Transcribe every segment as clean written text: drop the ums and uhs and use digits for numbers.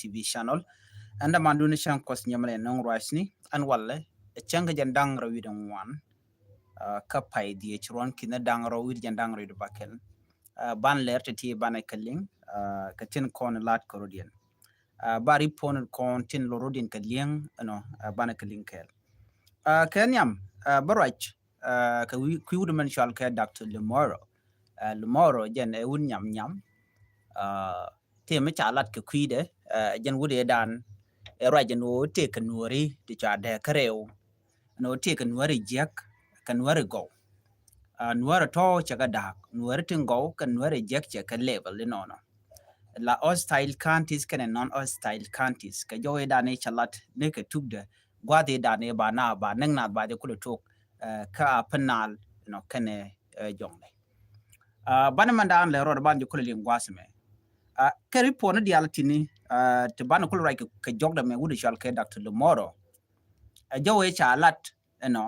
TV channel anda manduni shan kos nyamale nong rasni an walle changa jandang rawi dan wan ka pai di chron kina dang rawi jandang rawi bakel ban ler ti ban kalling ka tin kon lat korodian bari pon kon tin lorodin kalling no ban kalling kel kenyam barach ka wi wudu man shal ka Dr. Lemoro jen e wun nyam te me chalat ka kwide jen wude dan e rajen no te kanuri ti cha de kareo no te kanuri jek kanuri go nuara to chaga dak nuara tingo kanuri jek che ka level no la hostile counties kan non hostile counties ka joy dan e chalat ne ka tugde gwade dan e ba na ba nang na ba de kulo tok ka penal no kane jongle bana mandan le ro ban ju kulo lingwasme keri pona dialtini te bana kul right ka jogda me wudu shal ke Dr. Lemoro jawe chalat no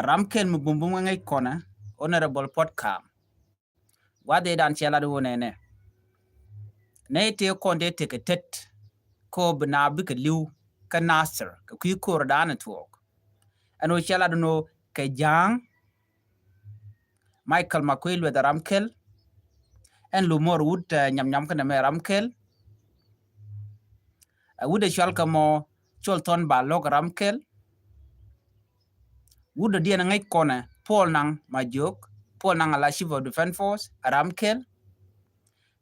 ramken mu bumbum ngai kona honorable podcast wade dan chala do ne te konde te ketet ko bna bi ke liu ka nasser ka ku ko dan tuok ano chala no ke jang Michael Makwil with ramkel en Lemoro wud nyam kana me ramkel wude shal kamo cholton ba log ramkel wude dia ngai kona Paul nang majok Paul nang ala chief of defense force ramkel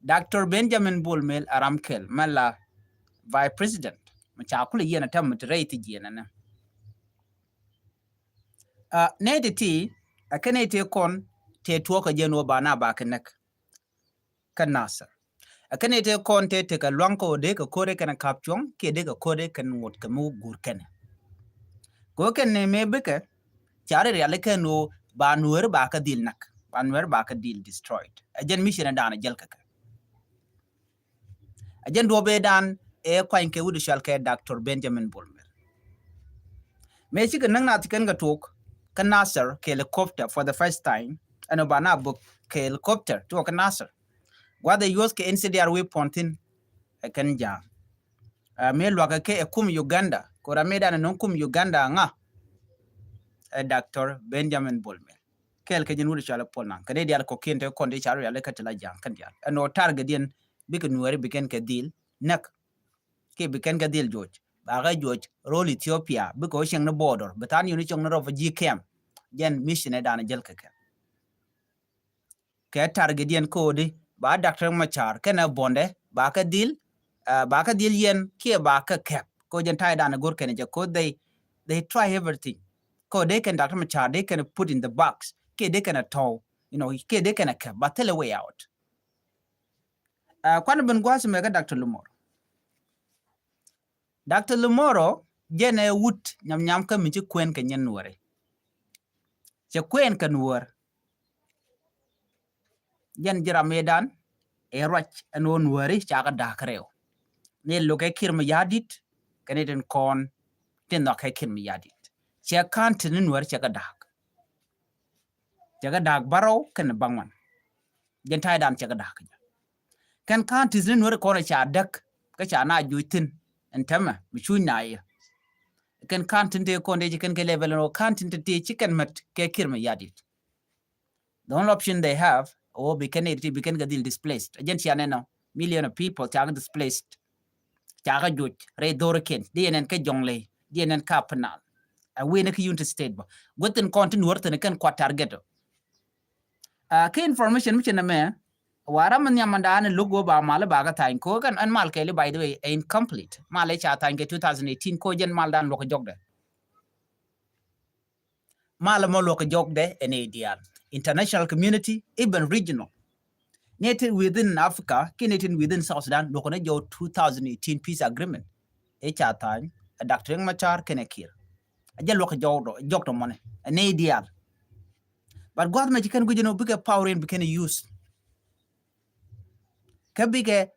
Dr. Benjamin Bulmel ramkel mala vice president macha kula yena tam rate jena na ne de ti akane te kon te tuoka jeno bana ba kanak kanasa akane te kon te ka lwanko de ka kore kana kapchong ke de ka kore kan ngot ka mu gurken ko ken ne me beke chare ya leke no ba nuer ba ka dil nak ba nuer ba ka dil destroyed ajen mission dana jelka ajen do be dan e kwanke wudu shalke Dr. Benjamin Bulmer me shi kan na tikan ga tok kan Nasser ke helicopter for the first time ano bana book ke helicopter to kan Nasser wada yos ke NCDR we pontin kan ja me lwa ke kum Uganda ko rameda non kum Uganda nga Dr. Benjamin Bulmer kel ke jinu shala polna kade dial ko kente konde charo ya le katela jang kan dia no target dien bik nuere biken ke dil nak ke biken ke dil joj ba ga joj rol Ethiopia biko sheng na border betan yuni chong na refugee camp jen mission e dana jel ke target dien ko di ba Dr. Machar kana bonde ba ka dil yen ke ba ka cap ko jen tai dana gor ken je ko they try everything ko they can Dr. Machar they can put in the box ke they can tow ke they can cap but tell a way out kwana ben gwas me ga Dr. Lemoro jene wut nyam ka mi ci kwen ka nyen nuore ci kwen ka nuor jen jira medan e roch eno nuore cha ga dakreo ne lo ke kirma yadit kaneten kon tin no ke kirma yadit ci kan tin nuor ci ga dak baro kan bangwan jen tay dan ci ga dak kan tin nuor ko na cha dak ka cha na juitin entama michun na ya kan tin te konde kan ke level no kan tin te chicken mat ke kirma yadit the only option they have or be can get displaced agent ya no million of people tag displaced taga juj re dorken dien ke jongle dien ka penal a win ke unit state ba goten kontin worten kan kwa target ke information mi na me wara man yamanda an logo ba mala ba ga tain ko kan an mal kele by the way incomplete mala cha tain ke 2018 ko jen mal dan loko jogde mala mo loko jogde en ideal international community even regional native within Africa kinetin within South Sudan loko na jo 2018 peace agreement e cha tain Dr. Machar kenekir ajel loko jogdo mone en ideal but god ma chikan gujino bigger power in became use kabike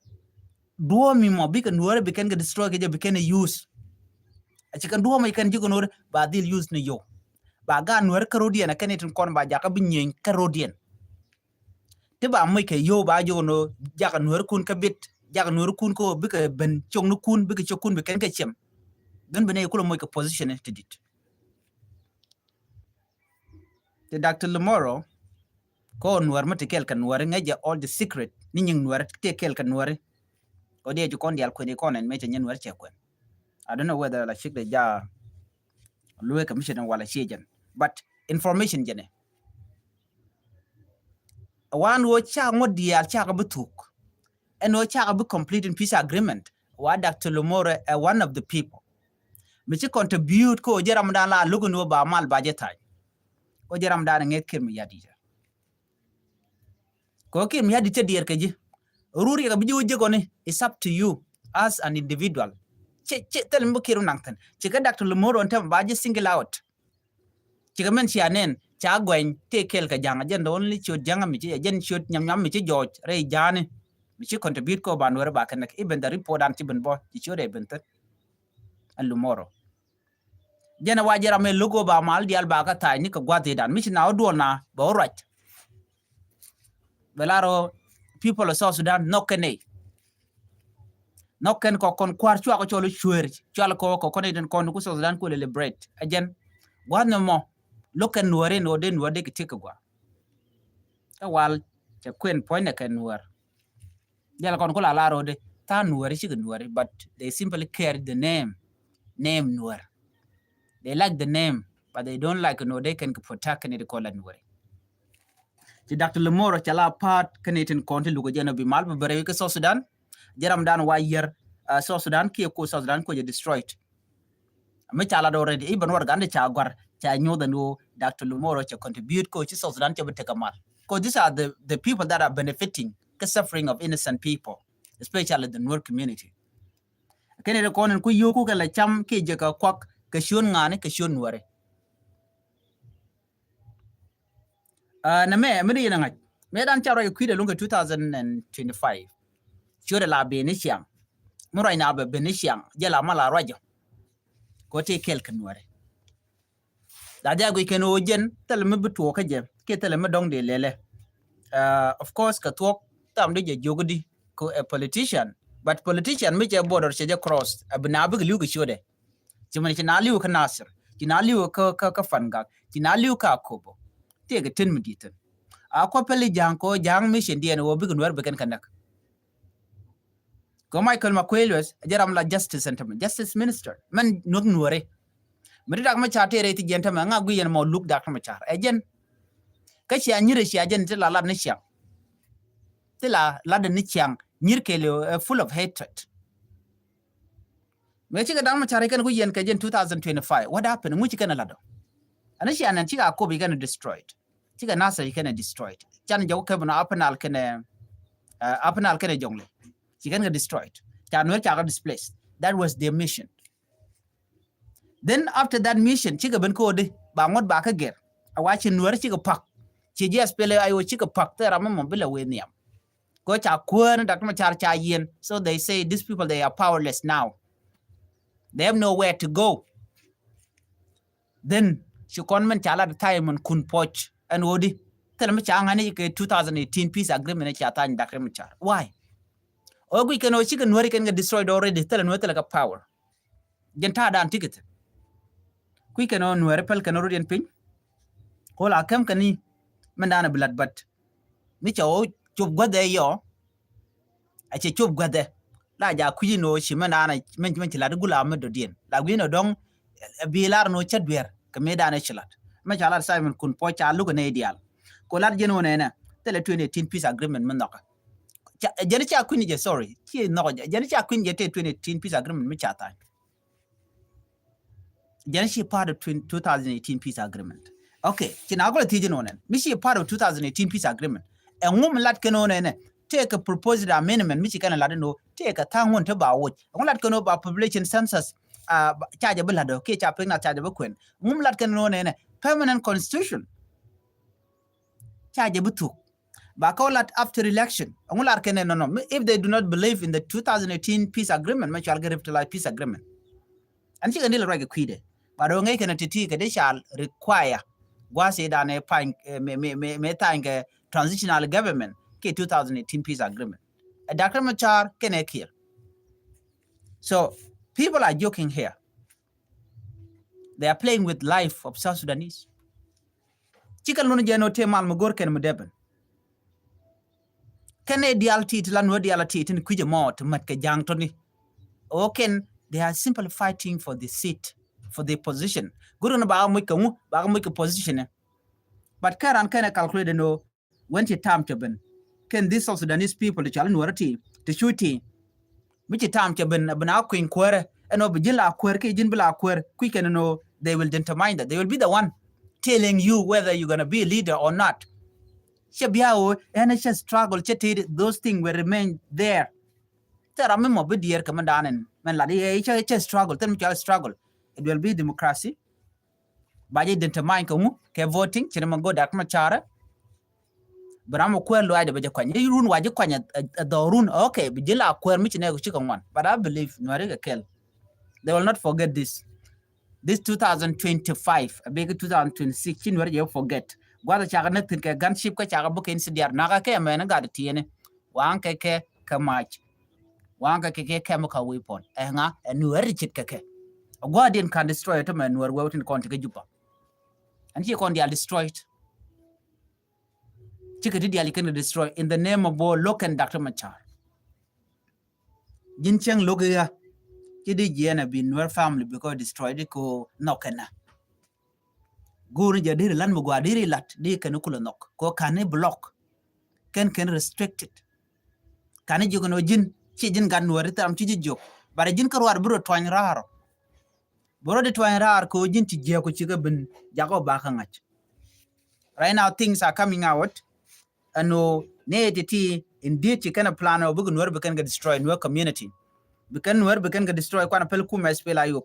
duo mi mo bika nuore biken ga destroy ga biken use achikan duo ma ikan jigo nuore ba dil use ni yo ba ga nuore karodian kan itin kon ba jaka binyen karodian te ba mai ke yo ba jo no jaka nuore kun ka bit jak nur kun ko bika ben chong nu kun bika chokun bika ka chem dan bene ko mo ka position to dit the Dr. Lamoro ko nuar mate kel kan nuar ngaja all the secret ni nying nuar te kel kan nuar ko de ju kon dial ko ni konen me nyen nuar che ko I don't know whether la shik de ja luwe commission wala shejan but information jene wan wo cha ngodi al cha ka butuk and wo cha ka bu complete peace agreement wa Dr. Lamoro one of the people me ci contribute ko jeram dan la lugu no ba mal ba jetay ko jeram dan nget kim yadi ko kim yadi te dier ke ji ruri ga bijo je ko ne it's up to you as an individual che tel mbo kiru nangtan ci ka Dr. Lamoro on tam ba je single out ci ga men ci anen cha gwen te kel ka janga jen only ci janga mi ci jen ci nyam mi ci joj re jane mi ci contribute ko ban wara ba kan even the report an ci ben bo ci re ben tat Lamoro jena wajira me logo ba mal dial ba ka tay ni ka gwate dan mi na odo na ba right belaro people of South Sudan nokene noken ko kon kwar chwa ko cholo chwer chwal ko ne den kon ku South Sudan ko liberate again wan mo loken nuare no den wade ki tika gwa ka wal che kwen point na kan nuar jala kon ko la laro de ta nuare chi nuare but they simply carry the name nuar. They like the name, but they don't like they can protect the call nuare. The Dr. Lamoro chala part Canadian county lugo jeno bi mal bare ke South Sudan jaram dan wa year South Sudan ki ko South Sudan ko je destroyed. Me chala do already even war gande cha gwar cha nyoda no Dr. Lamoro cha contribute ko ci South Sudan cha beteka mal. Because these are the people that are benefiting the suffering of innocent people, especially the Nuer community. Canada konen ku yoku ka la cham ki je ka kwak ka shon ngane ka shon nuare na me ri na me dan charo ku de lunga 2025 chore la benisiam mo rai na ba benisiam je la mala rajo ko te kel kan nuare da ja go ken o jen tel me buto ka je ke tel me dong de lele of course ka tok tam de je jogodi ko a politician but politician me je border je cross abna bu lu ga shode jimani ci naliu ka nasir ci naliu ka fanga ci naliu ka kobo te ga tin miditan a ko pele jang ko jang mission dien wo bigun wer beken kanak ko Michael Makwelwas jaram la justice sentiment justice minister man nog nuore mi dak ma chate re ti jenta ma nga guyen mo look dak ma char ejen ka ci anyire ci ajen te la la ni chiang te la de ni chiang nyirkele full of hatred. Me chiga dama chare kan ku yen ka jen 2025 what happened mu chika na lado anashi anan chiga ko bi gonna destroyed chiga nasa yikana destroyed chan jaw ka bana apnal kana jongle chiga ga destroyed chan wer chaga displaced that was their mission. Then after that mission chiga ben ko de ba ngot ba ka ger awachin wer chiga pak chi jes pele ayo chiga pak tera mo bila we niam ko cha kwon dak ma char cha yen so they say these people they are powerless now. They have nowhere to go. Then she conment chala the time on kun poch and wodi tell me changani ke 2018 peace agreement cha tan dak ma char. Why? Ogu can o chicken where can get destroyed already tell no tell power. Genta dan ticket. Quick and on where pel can already pin. All a kam kani mandana blood but Micha o chop gwade yo a che chop gwade la ja kujino shimana na men la gula me do dien la gwino dong bilar no chadwer ke me dana chilat ma chala Simon kun po cha lu ne ideal ko lar jeno ne na tele 2018 peace agreement men noka jeni cha kuni je sorry ki no jeni cha kuni je te 2018 peace agreement me cha ta jeni she part of 2018 peace agreement okay kina go ti jeno ne mi she part of 2018 peace agreement and ngum lat keno ne take a proposed amendment mi kana la no take a tangon to ba wo ngum lat keno ba population census charge bla do ke cha pina charge ba kwen ngum lat keno ne permanent constitution charge butu ba ko lat after election ngum lat keno no if they do not believe in the 2018 peace agreement ma shall get to peace agreement and she can deal right kwide ba do ngai kana titi ka de shall require gwase da ne pan me transitional government ke 2018 peace agreement Dr. Machar can kill. So people are joking here. They are playing with life of South Sudanese. Chicken lunu jeno te mal magor ken mdeben. Kene dialti tlan wo dialti tin kuje mot mat ke jang toni. Oken they are simply fighting for the seat, for the position. Guru na ba mu ke position. But Karan kind of calculate no when you time to ben. Can this South Sudanese people the challenge warati to shooting which time to ben abna queen quere and obijila quere ke jin bila quere quick and no they will determine that they will be the one telling you whether you're going to be a leader or not. Shabiao NHS struggle chatted those things will remain there. There are many bit dear commandan and man la struggle tell me struggle. It will be democracy. By determine ke voting chirama go dak machara. Bramo kwer lo ide beje kwanya yurun waje kwanya dorun okay bijila kwer mi chine chiko one. But I believe Nwari kel they will not forget this 2025 a big 2026 chinwari you forget gwada chaga natin ke gunship ka chaga buken sidiar naga ke mena ga tiene wan ke kamach wan ke chemical weapon nga Nwari chit ke Guardian can destroy it man Nwari wetin kon ke jupa and he kon dia destroy it Chikati can destroy in the name of Bo Loken Dr. Machar. Jincheng Logia, Kidi Jena bin Nuer family because destroyed it ko Nokana. Guru Jadir Lan Muguadiri Lat, de Canukula Nok, ko can block, can restrict it. Can you go Jin, Chijin Gan Nueritam Chijo, but a Jinkarwar Buro Twine Rar. Boro de Twine Rar ko Jin Tijako Chiga bin Jago Bakangach. Right now things are coming out. And no nativity indeed you can plan or begin where we can get destroyed in your community. Because where we can get destroyed quite a pel kuma spela you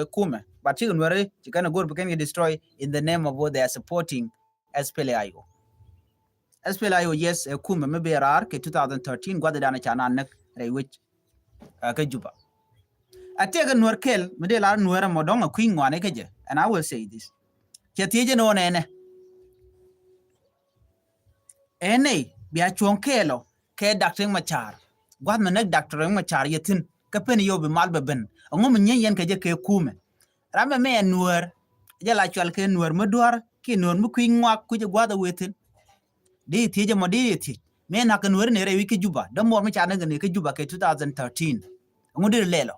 kuma. But you can go begin get destroyed in the name of what they are supporting SPLAIO. SPLAIO, yes, a kuma maybe a rare 2013 got the dana chana neck which Kajuba. I take a Nurkel, Medela Nuera Modonga Queen one and I will say this. Chatijan on ene bia chuonkelo ke Dr. Machar gwad manek Dr. Machar yetin ka pen yo be mal ben ngom nyen ke je ke kume rambe me nuer je la chwal ke nuer modwar ki nuer mu kwin ngwa ku je gwada wetin di ti je modi ti me na ka nuer ne re wiki juba da mor Machar ne ke juba ke 2013 ngudir lelo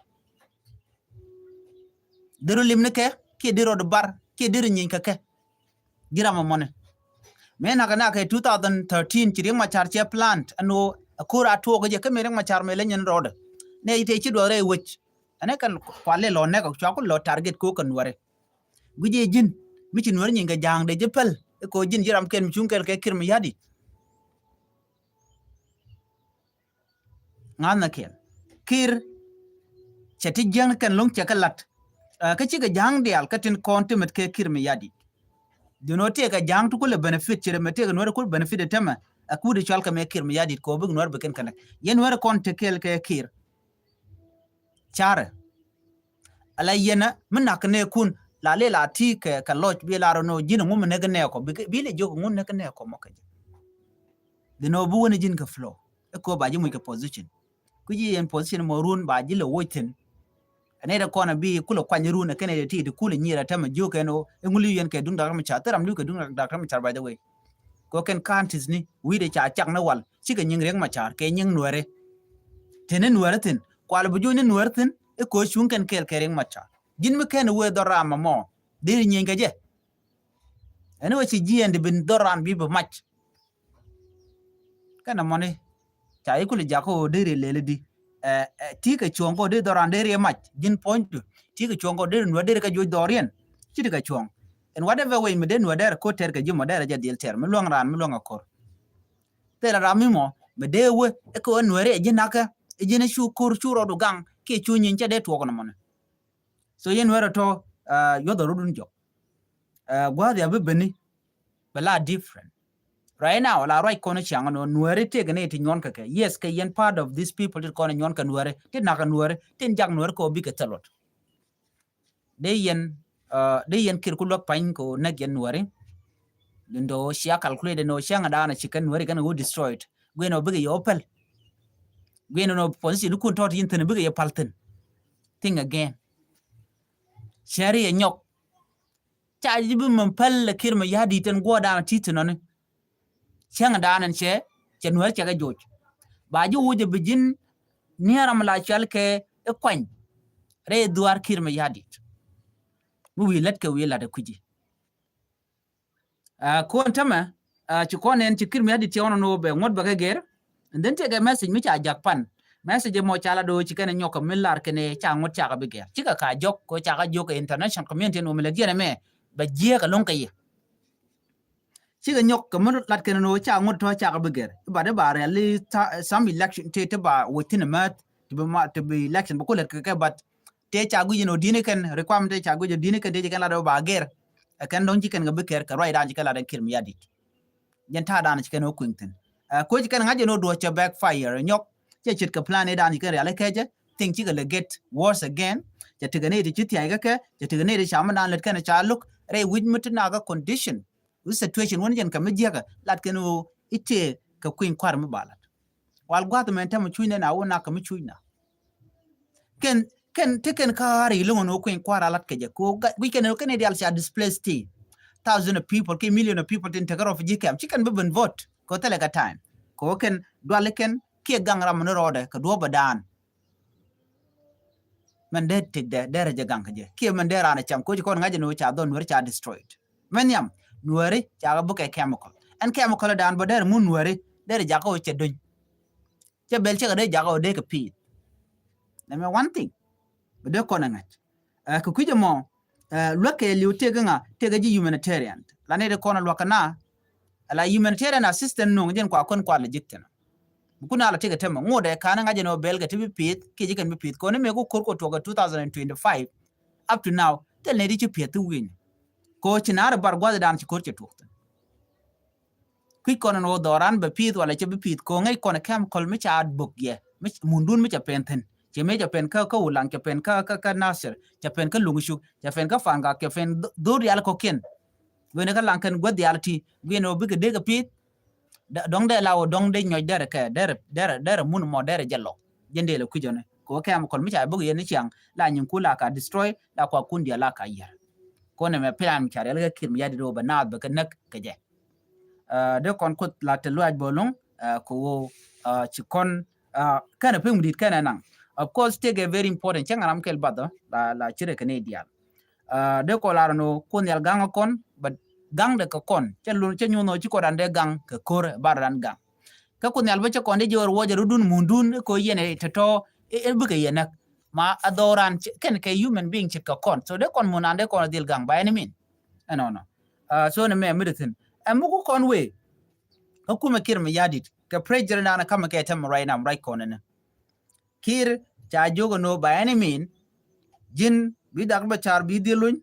diru limne ke ki diro do bar ki diru nyin ke girama mone men na ke 2013 chiring Machar che plant ano akura to ge ke mereng Machar me lenyen road ne ite chi do re wich ane kan kwale lo ne ko chako lo target ko kan ware guje jin mi chin war nyinga jang de jepel ko jin jiram ken chunkel ke kirmi yadi ngana ken kir cheti jang kan long chakalat ka chi ga jang dial katin kontimet ke kirmi yadi do not take a jang to cool benefit chere mete no cool benefit tema akudi chalka me kir mi yadi ko bug nor beken kana yen wera kon tekel ke kir chare ala yena menak ne kun la le la ti ke ka loj bi la no jin ngum ne ne ko bi le jogo ngun ne ko mokaje de no bu woni jin ka flow e ko ba ji mu ke position ku ji en position mo run ba ji le woten ane da kona bi kula kwanyiru na kene ti de kula nyira tama joke no nguli yen ke dunda kam cha taram lu ke dunda da kam cha by the way ko ken kantis ni wi de cha chak na wal chi ke nying reng ma char ke nying nuere tenen nuere tin kwal bu juni nuere tin e ko shun ken kel kereng ma cha jin me ken we do rama mo de nying ke je ene wa chi ji and bin doran bi ba mach kana mone cha ikuli jako de le di ti ke chongo de doran de mach jin point ti ke chongo de no de ka jo dorian ti ke chong and whatever way me de no de ko ter ke jimo de ja del ter me long ran me long akor ter ra mi mo me de we e ko no re jin aka e jin shu kur churo do gang ke chu nyin cha de to ko no mon so yen wero to yo do rudun jo gwa ya be beni bela different right now la right kono chang no nuere te gane ti nyon ka yes ke yen part of these people ti kono nyon ka nuere ti na ka nuere tin jang nuere ko bi ka talot de yen kir ku lok pain ko na gen nuere ndo sia calculate no sia ngada na chicken nuere kana go destroyed gwe no bi yo opel gwen no ponsi du kun tot yin tan bi ye palten thing again shari e nyok cha jibu man pal kirma yadi tan goda titin non chang danan che nuar cha ga joj ba ju wuje bijin niaram la chalke e kwany re duar kirma yadi mu wi let ke wi la da kuji ko ntama ci konen ci kirma yadi ti ono no be ngot ba ger and then take a message mi cha jakpan message mo chala do ci kene nyoko millar kene cha ngot cha ga be ger ci ka jok ko cha ga jok international community no mele gene me ba je ka lon kay ci ga nyok ko mo lat kene no cha ngot to cha ga be ger ba de ba really some election te ba within a month to be election ba ko let ka but te cha gu no dine ken requirement te cha gu dine ken te kan la do ba ger kan don ci ken ga be ker ka right an ci kala da kirmi yadi yen ta dan ci ken o quinten ko ci kan ngaje no do cha backfire nyok che chit ka plan dan ci ken ala keje think ci ga get worse again ja tigane ti chiti ay ga ke ja tigane ti chama dan let ken cha look re wij mutna ga condition u situation won jen ka me jega lat ken o ite ka queen kwar mi balat wal gwa to men tam chuina na wona ka mi chuina ken teken kari lungo no queen kwar alat keje ko we ken di al cha displaced thousands of people ke million of people tin tagaro fi jikam chicken be ben vote ko tele ka time ko ken dwale ken ke gangram no rode ka do badan man de tig de dere gang je ke man dera na cham ko ngaje no cha don wer cha destroyed man yam nuore cha ga buke chemical and chemical dan bo der mun nuore dere ja ko che don che bel che de ja ko de ka pi na me one thing be de ko na ngach ko kuje mo loke liu tega ji humanitarian la ne de kono lokana la humanitarian assistant no ngen kwa kon kwa legitena kuna la tega tema ngode kana ngaje no belga tibi pit ke jikan bi pit ko ne me ko korko to ga 2025 up to now tel ne di ci pit win ko ci nar bar gwa dan ci korche to ki kono no doran be pit wala ci bi pit ko ngai kono kam kol mi cha bok ye mundun mi cha penten che me japen ka ulang japen ka nasir japen ka lungshu japen ka fanga japen do real ko ken wene ka lankan god reality wene obi de ga pit dong de lawo dong de nyoy dere ka dere mun mo dere jello jende le kujone ko kam kol mi cha bugu yen chiang la nyin kula ka destroy la kwa kundi la ka yer ko ne me plan cha re ga kim yadi do ba na ba ka nak ka je de kon ko la te luaj bolong ko ci kon kana pum dit kana nang of course take a very important changa ram kel bado la chire canadian de ko la no kon yal gang kon but gang de ko kon chelun chenyu no chiko rande gang ke kor baran gang ka kon yal bache kon de jor woje rudun mundun ko yene teto e buke yene ma adoran ken ke human being chika kon so de kon munande kon dil gang by any mean no so ne me medicine amuko kon we hukuma kirma yadit ka pressure na kama ke tem right now right kon ne kir cha jogo no by any mean jin bi dak ba char bi dilun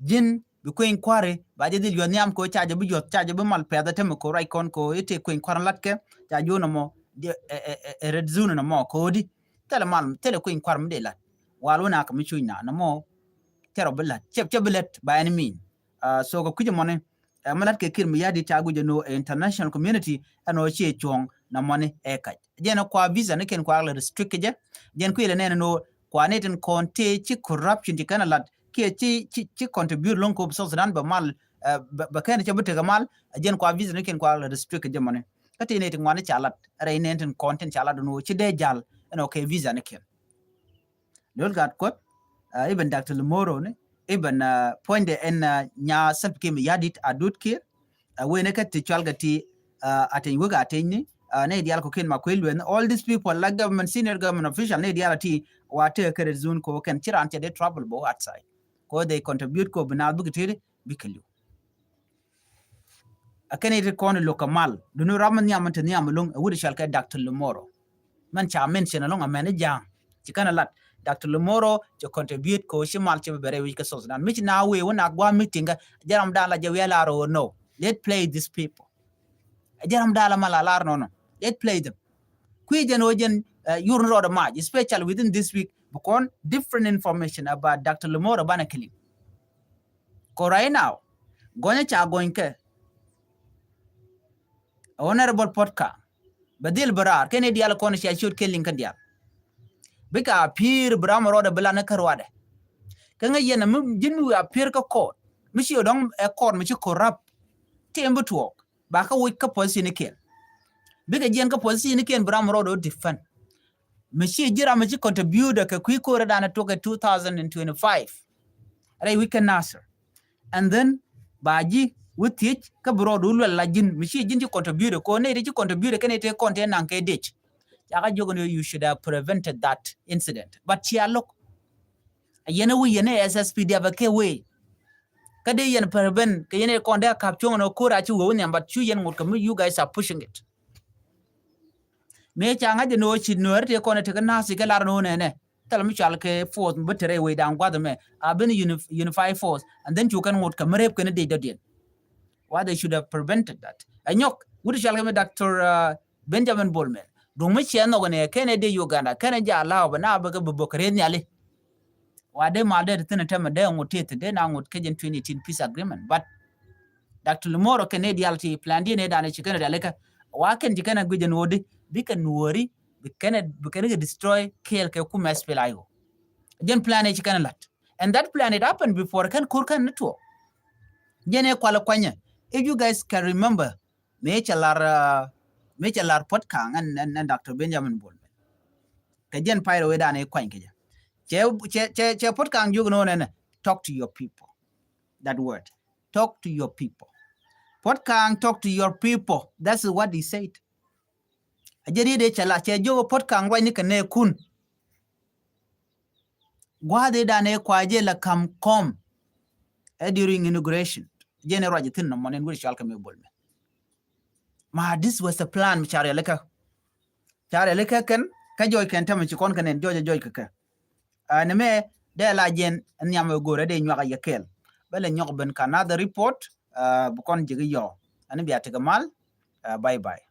jin bi ko inquire ba de dil yonyam ko cha bi jot cha bi mal peda tem ko rai kon ko ite ko inquire latke cha jono mo red zone na mo ko di tele mal tele ko inquire mde lat walu na ka mi chuina na mo tero bilat chep bilet by any mean so ko kuje mone malat ke kir mi yadi cha go no international community ano che chong na mone e ka jeno kwa visa ne ken kwa la restrict je jen ku ile ne no kwa neten konte chi corruption di kana lat ke chi contribute lon ko so sudan ba mal ba kan che bute ga mal jen kwa visa ne ken kwa la restrict je mone kati ne tin wane chalat re neten content chala no chi de jal no ke visa ne ken lol gat ko even Dr. Lemoro ne even point en nya sap ke mi yadit adut ke we ne kat chalga ti aten wuga aten ne dial ko ken makwelu and all these people like government senior government official ne dial ti wate kare zone ko ken chiran te de trouble bo outside ko they contribute ko bina bugitire bikelu akene te kon lokamal dunu raman nyam te nyam long wudi shalka Dr. Lemoro man cha mention along a manager chikana lat Dr. Lemoro to contribute ko shimal che bere wi ka so nan mich na we wona gwa meeting jaram dala je wela ro no let play these people jaram dala mala lar no let play them kwi no jen yurn ro da ma especially within this week because different information about Dr. Lemoro banakili ko right now gonya cha goinke honorable podcast badil barar kene dial kon sha shoot kelling kan dial bika pir bram roda bela na karwade kanga yena jinmu a pir ka court mishi odong a court mishi corrupt tembo tuok ba ka wik ka policy ni ken bika jen ka policy ni ken bram roda defend mishi jira mishi contribute ka kwiko rada na toka 2025 ray we can answer and then baji with it ka bro dulu la jin mishi jin ji contribute ko ne ji contribute kene te content nan ke ditch yaka jogono you should have prevented that incident but ya look yene wi yene SSPD abake we kade yen prevent ke yene konda capture no kura chi wo nyam but chu yen ngut kam you guys are pushing it me changa de no chi no rete ko ne te na si galar no ne tal mi chal ke force betere we dan gwa me abin unify force and then you can ngut kam rep ke ne de den why they should have prevented that anyok wudu chal ke Dr. Benjamin Bolman dung mi chen no ne kene de Uganda kene ja law ba ba bokare ni ale wade malde tene tema de ngutete de na ngut kejen 2018 peace agreement but Dr. Lumoro kene dialti plan di ne dane chikene daleka wa ken jikana gujen wodi bikan wori bikene destroy kel ke kuma spelayo den plan e chikana lat and that plan it happened before kan kurkan network jene kwala kwanya if you guys can remember me chalar podcast and Dr. Benjamin Bolman kajen pyro we dane kwanya keja che podcast you know ne talk to your people that word talk to your people podcast talk to your people that's what he said ajeri de chala che jo podcast wa ni kane kun gwa de dane kwaje la kam kom during inauguration jene roje tin no monen guri shalka me bolme ma this was the plan chare leka ken ka joy ken tam ci kon kanen joy ka ne me de la jen nyam gore de nyaka yakel bele nyok ben kanada report bu kon jigi yo ani biya tigamal bye bye